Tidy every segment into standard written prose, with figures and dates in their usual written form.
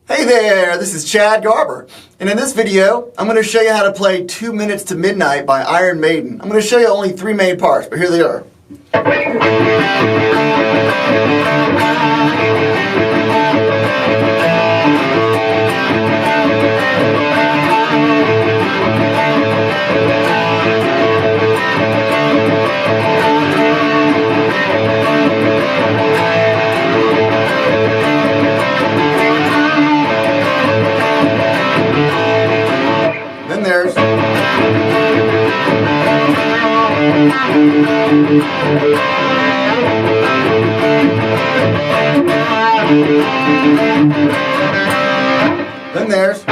Hey there, this is Chad Garber, and in this video, I'm going to show you how to play 2 Minutes to Midnight by Iron Maiden. I'm going to show you only 3 main parts, but here they are. Then there's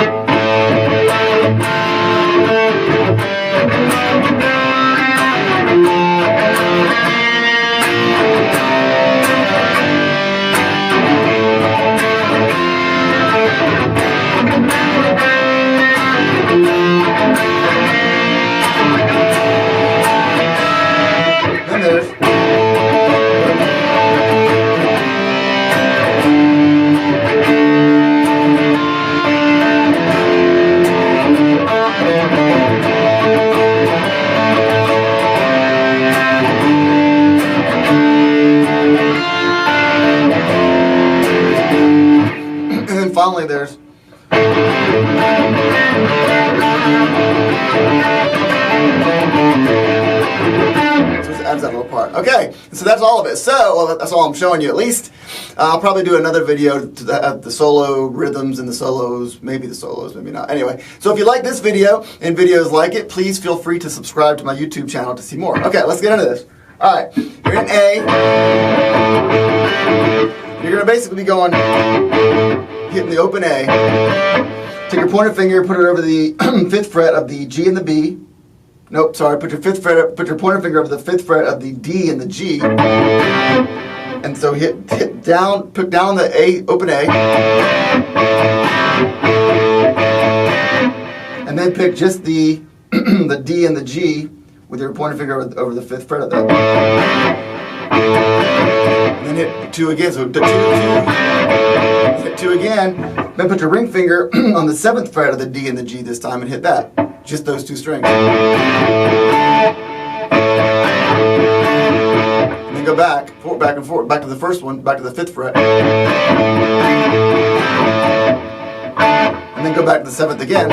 finally there's so it adds that little part. Okay, so that's all of it. So that's all I'm showing you at least. I'll probably do another video to the solo rhythms and the solos, maybe the solos, maybe not. Anyway, so if you like this video and videos like it, please feel free to subscribe to my YouTube channel to see more. Okay, let's get into this. All right, you're in A. You're going to basically be going, hitting the open A. Take your pointer finger, put it over the 5th fret of the G and the B. Nope, sorry, put your pointer finger over the 5th fret of the D and the G. And so put down the A, open A. And then pick just the the D and the G with your pointer finger over the 5th fret of that. And then hit 2 again, so 2, hit 2 again, then put your ring finger on the 7th fret of the D and the G this time and hit that, just those 2 strings. And then go back and forth, back to the first one, back to the 5th fret. And then go back to the 7th again.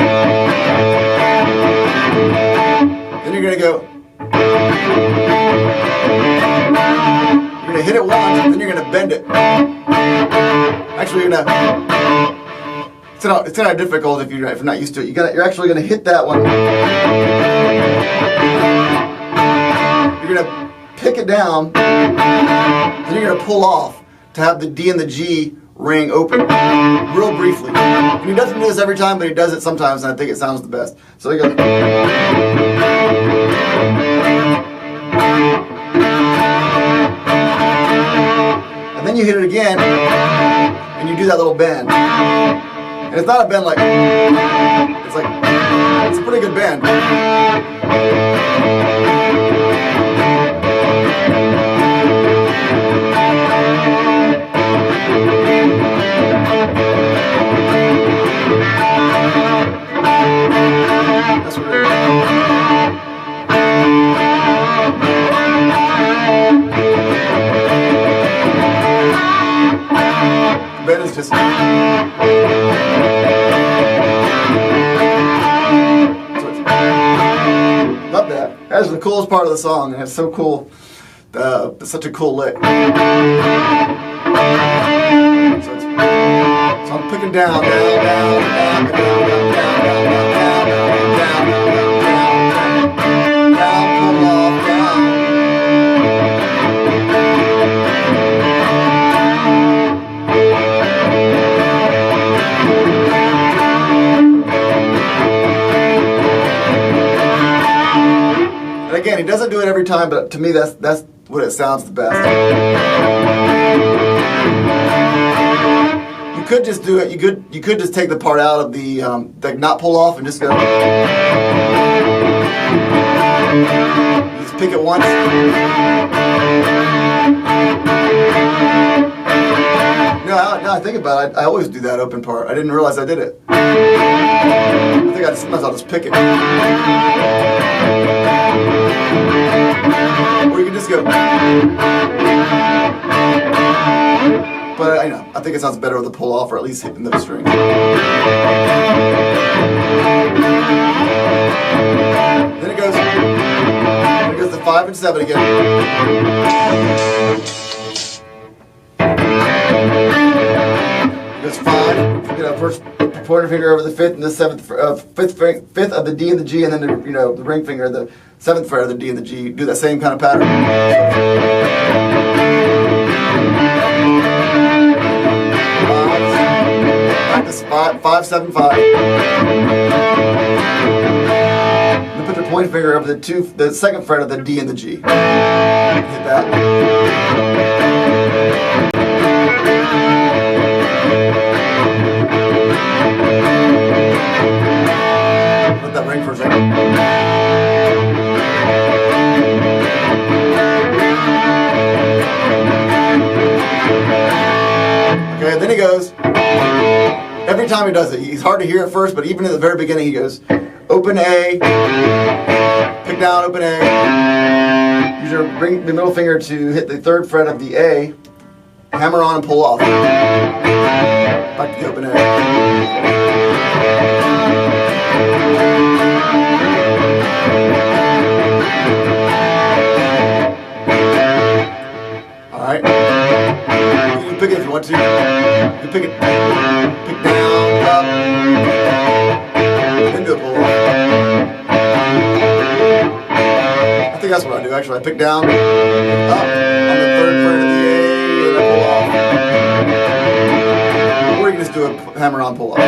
Then you're going to go, you're going to hit it once, and then you're going to bend it. Actually, it's kind of difficult if you're not used to it. You're actually going to hit that one. You're going to pick it down, then you're going to pull off to have the D and the G ring open, real briefly. And he doesn't do this every time, but he does it sometimes, and I think it sounds the best. So he goes. And then you hit it again, and you do that little bend. And it's not a bend like, it's a pretty good bend. That's what it is. Ben is just love that. That's the coolest part of the song, and it's so cool. It's such a cool lick. So I'm picking down, down, down, down, down, down, down, down, down, down, down, pull off, down. And again, he doesn't do it every time, but to me, that's what it sounds the best. You could just do it. You could just take the part out of the not pull off and just go. Just pick it once. No, now I think about it, I always do that open part. I didn't realize I did it. I think sometimes I'll just pick it. Or you can just go. But I think it sounds better with a pull off, or at least hitting those strings. Then it goes to 5 and 7 again. It goes 5. First pointer finger over the 5th and the 7th, 5th of the D and the G, and then the ring finger, the 7th fret of the D and the G. Do that same kind of pattern. 5, 7, 5. Then put your point finger over the 2nd fret of the D and the G. Hit that. Let that ring for a second. Okay, then he goes. Every time he does it, he's hard to hear at first, but even at the very beginning, he goes, open A, pick down, open A. Use your the middle finger to hit the 3rd fret of the A, hammer on and pull off. Back to the open A. All right. You can pick it if you want to. You can pick it. Pick down, up, into a pull off. I think that's what I do actually. I pick down, up, on the 3rd fret of the A, and I pull off. Or you can just do a hammer on pull off.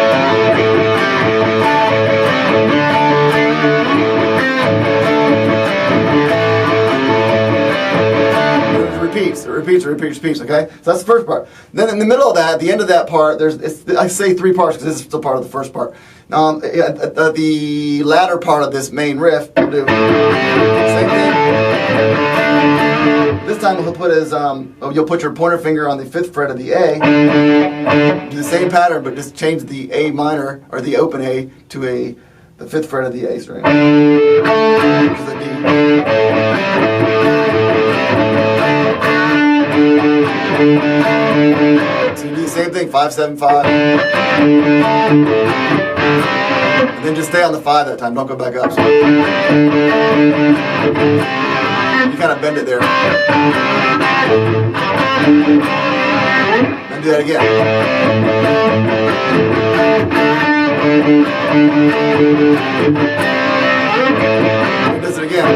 It repeats, okay? So that's the first part. Then in the middle of that, at the end of that part, I say 3 parts because this is still part of the first part. The latter part of this main riff, we'll do the same thing. This time he'll put you'll put your pointer finger on the 5th fret of the A, do the same pattern, but just change the A minor, or the open A, to the 5th fret of the A string, which is a D. So you do the same thing, 5, 7, 5. And then just stay on the 5 that time, don't go back up. So you kind of bend it there. And do that again. And does it again.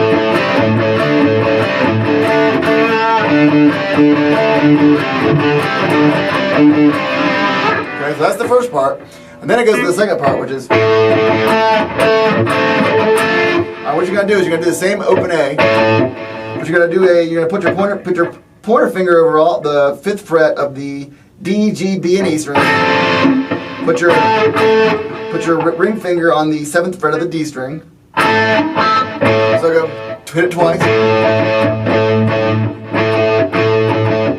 Okay, so that's the first part. And then it goes to the second part, which is... what you're going to do is you're going to do the same open A. But you're going to you're going to put your pointer finger over the 5th fret of the D, G, B, and E string. Put your ring finger on the 7th fret of the D string. So go hit it twice.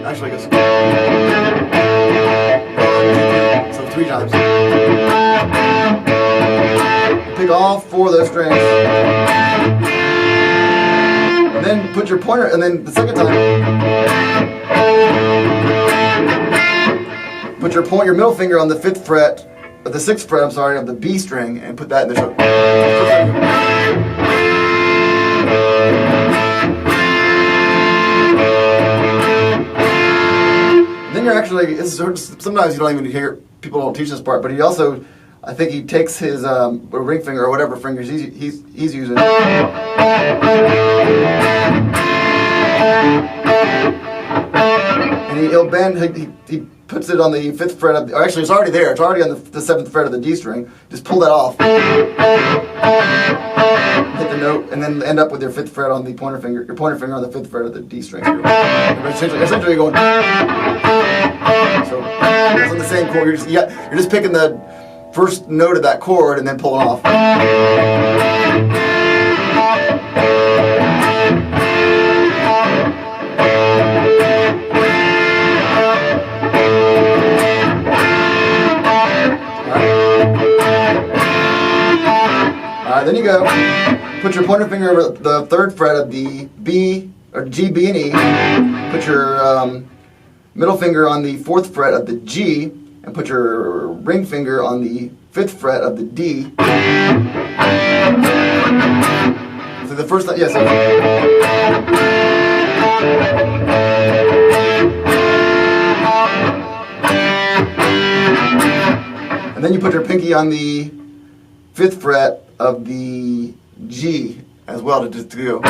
Actually, it goes. So 3 times. Pick all 4 of those strings. And then put your pointer, and then the second time, put your middle finger on the 5th fret, the 6th fret, of the B string, and put that in the show. Then you're actually, sometimes you don't even hear, people don't teach this part, but he also, I think he takes his ring finger or whatever fingers he's using. And he'll bend, he puts it on the 5th fret of, or actually it's already there, it's already on the 7th fret of the D string. Just pull that off. Hit the note, and then end up with your 5th fret on the pointer finger, your pointer finger on the 5th fret of the D string. Essentially you're going. So it's on the same chord. You're just picking the first note of that chord and then pulling off. Alright, then you go, put your pointer finger over the 3rd fret of the B, or G, B, and E. Put your middle finger on the 4th fret of the G, and put your ring finger on the 5th fret of the D. So the first, yes. And then you put your pinky on the 5th fret of the G as well to go.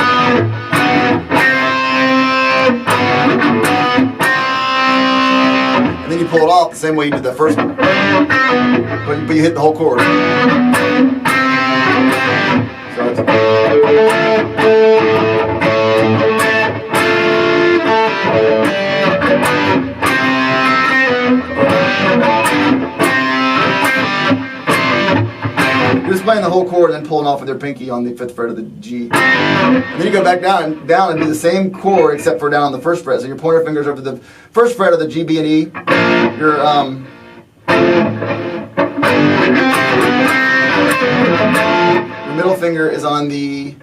And then you pull it off the same way you did the first one. But you hit the whole chord. So it's you're just playing the whole chord and then pulling off with your pinky on the 5th fret of the G. And then you go back down and do the same chord except for down on the 1st fret. So your pointer finger's over the 1st fret of the G, B, and E. Your middle finger is on the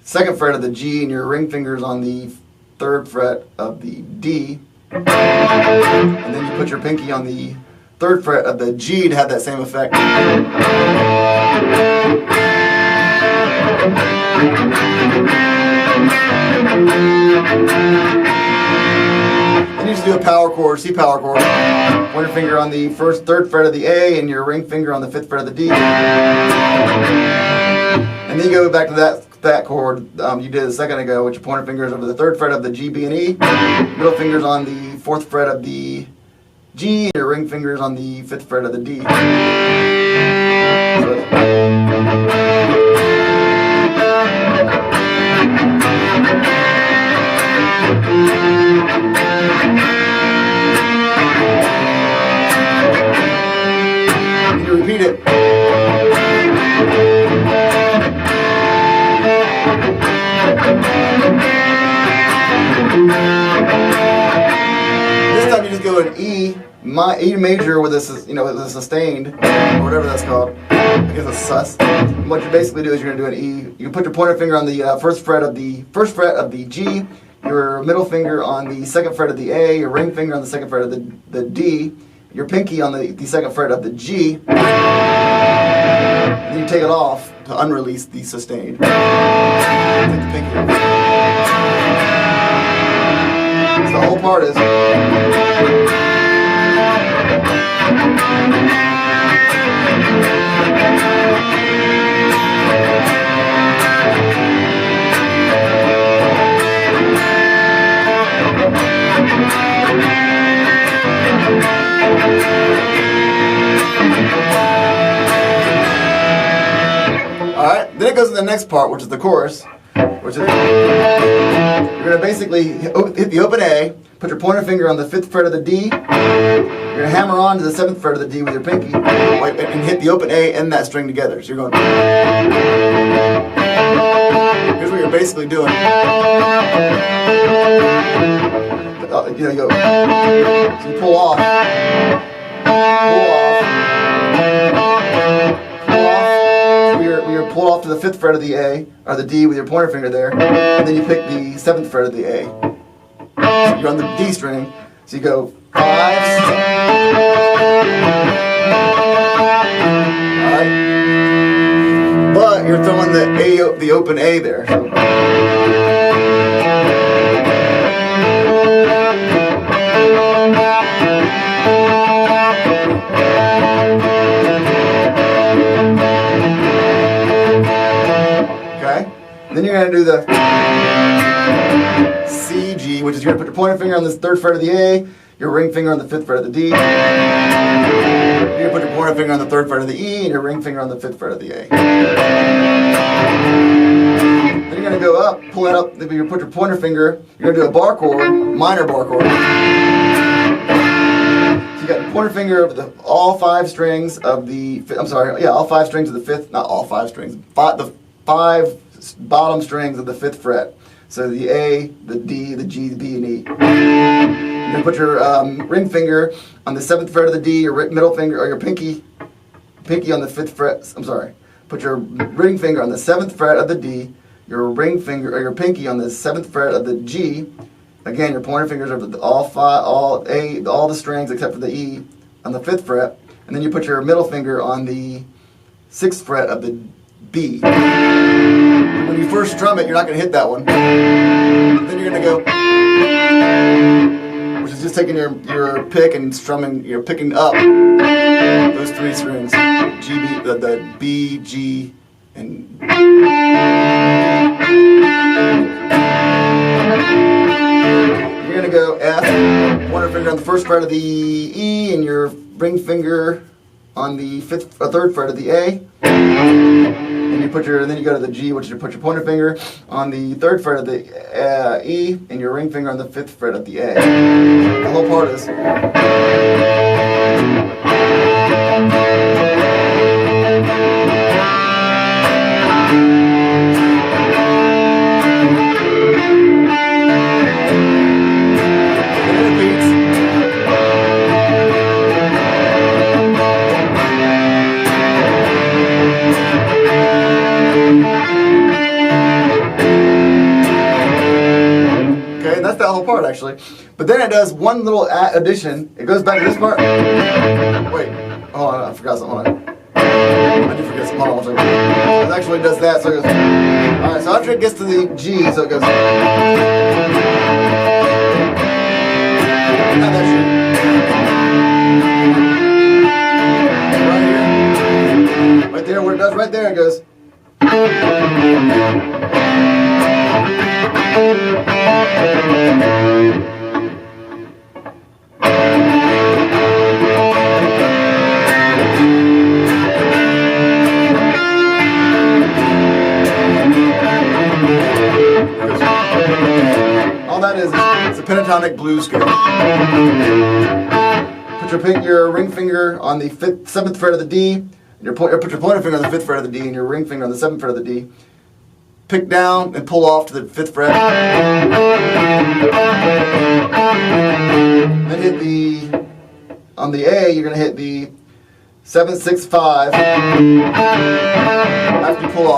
2nd fret of the G, and your ring finger is on the 3rd fret of the D. And then you put your pinky on the 3rd fret of the G to have that same effect. Then you just do a power chord, C power chord. Pointer finger on the 3rd fret of the A, and your ring finger on the 5th fret of the D. And then you go back to that chord you did a second ago, with your pointer fingers over the 3rd fret of the G, B, and E. Middle fingers on the 4th fret of the G, and your ring fingers on the 5th fret of the D. So you repeat it. This time you just go an E major with a sustained, or whatever that's called. I guess a sus. And what you basically do is you're going to do an E. You put your pointer finger on the 1st fret of the G, your middle finger on the 2nd fret of the A, your ring finger on the 2nd fret of the D, your pinky on the 2nd fret of the G. And then you take it off to unrelease the sustained. Take the pinky off. So the whole part is. Alright, then it goes to the next part, which is the chorus, which is, you're going to basically hit the open A, put your pointer finger on the 5th fret of the D, you're going to hammer on to the 7th fret of the D with your pinky, and hit the open A and that string together. So you're going, here's what you're basically doing. You go, so you pull off, pull off to the 5th fret of the A, or the D with your pointer finger there, and then you pick the 7th fret of the A. So you're on the D string, so you go 5, 6. Alright? But you're throwing the open A there. So. Then you're going to do the C, G, which is you're going to put your pointer finger on this 3rd fret of the A, your ring finger on the 5th fret of the D. You're going to put your pointer finger on the 3rd fret of the E, and your ring finger on the 5th fret of the A. Then you're going to go up, pull it up, then you put your pointer finger, you're going to do a bar chord, minor bar chord. So you got your pointer finger over all 5 strings of the, all 5 strings of the 5th, not all 5 strings, the 5 bottom strings of the 5th fret. So the A, the D, the G, the B, and E. You're going to put your ring finger on the 7th fret of the D, your middle finger, or your pinky on the 5th fret, put your ring finger on the 7th fret of the D, your ring finger or your pinky on the 7th fret of the G. Again, your pointer fingers are all the strings except for the E on the 5th fret, and then you put your middle finger on the 6th fret of the B. When you first strum it, you're not going to hit that one. Then you're going to go, which is just taking your pick and strumming. You're picking up those 3 strings, G, B, the B, G, and you're going to go F, pointer finger on the 1st fret of the E, and your ring finger on the 3rd fret of the A. And then you go to the G, which is you put your pointer finger on the 3rd fret of the E, and your ring finger on the 5th fret of the A. The whole part is. That's that whole part actually. But then it does one little addition. It goes back to this part. Wait, hold on, I forgot something. Hold on. I did forget something. Hold on one second. It actually does that, so it goes. Alright, so after it gets to the G, so it goes. Not that shit. Right here. Right there, where it does right there, it goes. All that is it's a pentatonic blues scale. Put your ring finger on the 7th fret of the D, and put your pointer finger on the 5th fret of the D, and your ring finger on the 7th fret of the D. Pick down and pull off to the 5th fret. Then hit on the A, you're going to hit the 7, 6, 5. After you pull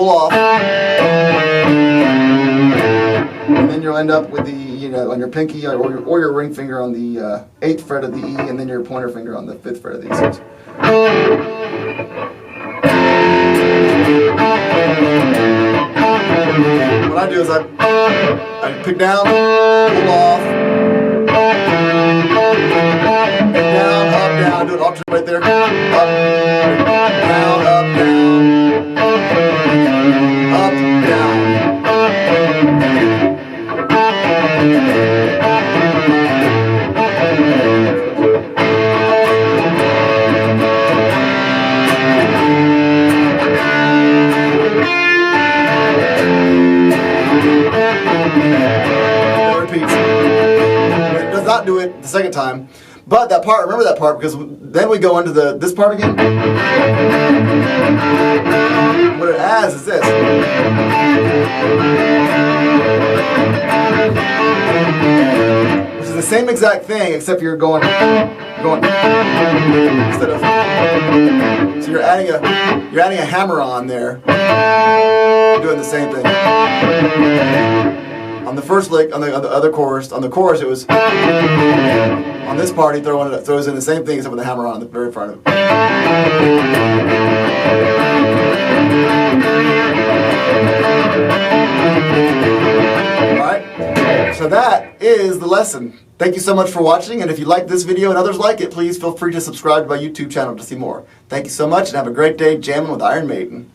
off, and then you'll end up with on your pinky or your ring finger on the 8th fret of the E, and then your pointer finger on the 5th fret of the E. What I do is I pick down, pull off, pick down, up, down, do an octave right there, up, down, up, down. It does not do it the second time, but that part, remember that part, because then we go into this part again. What it adds is this. Which is the same exact thing, except you're going instead of. So you're adding a hammer on there, doing the same thing. On the first lick, on the other chorus, it was on this part he throws in the same thing except with the hammer on the very front of it. Alright, so that is the lesson. Thank you so much for watching, and if you like this video and others like it, please feel free to subscribe to my YouTube channel to see more. Thank you so much, and have a great day jamming with Iron Maiden.